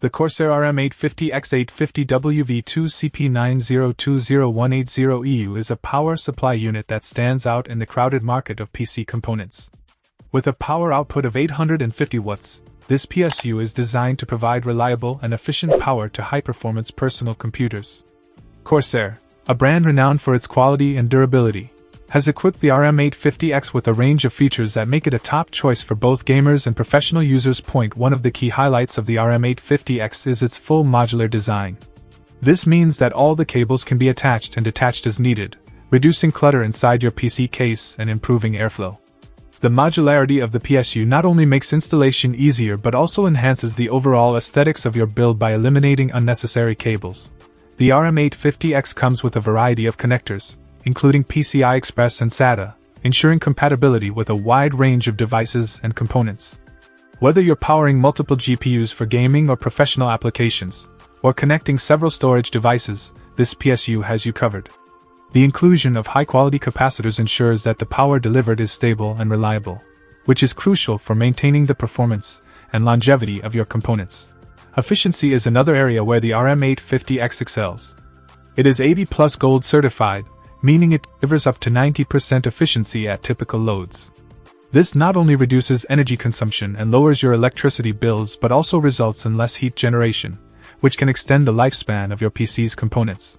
The Corsair RM850x 850W CP9020180EU is a power supply unit that stands out in the crowded market of PC components. With a power output of 850 watts, this PSU is designed to provide reliable and efficient power to high-performance personal computers. Corsair, a brand renowned for its quality and durability, has equipped the RM850X with a range of features that make it a top choice for both gamers and professional users. One of the key highlights of the RM850X is its full modular design. This means that all the cables can be attached and detached as needed, reducing clutter inside your PC case and improving airflow. The modularity of the PSU not only makes installation easier but also enhances the overall aesthetics of your build by eliminating unnecessary cables. The RM850X comes with a variety of connectors, including PCI Express and SATA, ensuring compatibility with a wide range of devices and components. Whether you're powering multiple GPUs for gaming or professional applications, or connecting several storage devices, this PSU has you covered. The inclusion of high-quality capacitors ensures that the power delivered is stable and reliable, which is crucial for maintaining the performance and longevity of your components. Efficiency is another area where the RM850X excels. It is 80+ Gold certified, meaning it delivers up to 90% efficiency at typical loads. This not only reduces energy consumption and lowers your electricity bills but also results in less heat generation, which can extend the lifespan of your PC's components.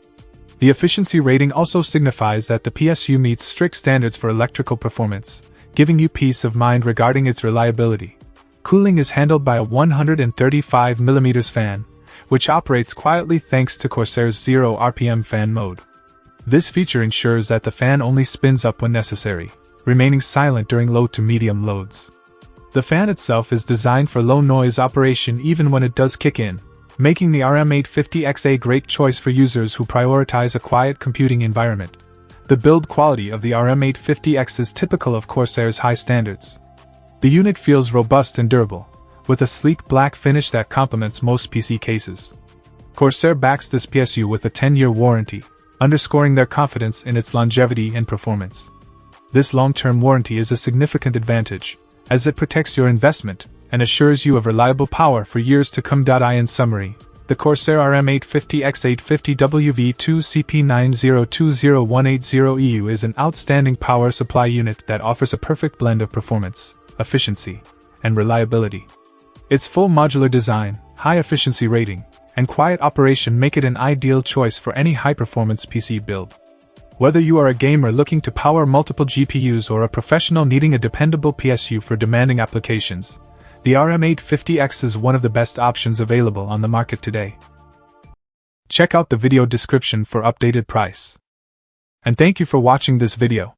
The efficiency rating also signifies that the PSU meets strict standards for electrical performance, giving you peace of mind regarding its reliability. Cooling is handled by a 135mm fan, which operates quietly thanks to Corsair's 0 RPM fan mode. This feature ensures that the fan only spins up when necessary, remaining silent during low to medium loads. The fan itself is designed for low noise operation even when it does kick in, making the RM850X a great choice for users who prioritize a quiet computing environment. The build quality of the RM850X is typical of Corsair's high standards. The unit feels robust and durable, with a sleek black finish that complements most PC cases. Corsair backs this PSU with a 10-year warranty, underscoring their confidence in its longevity and performance. This long-term warranty is a significant advantage, as it protects your investment and assures you of reliable power for years to come. In summary, the Corsair RM850X 850W CP9020180EU is an outstanding power supply unit that offers a perfect blend of performance, efficiency, and reliability. Its full modular design, high efficiency rating, and quiet operation make it an ideal choice for any high-performance PC build. Whether you are a gamer looking to power multiple GPUs or a professional needing a dependable PSU for demanding applications, the RM850X is one of the best options available on the market today. Check out the video description for updated price. And thank you for watching this video.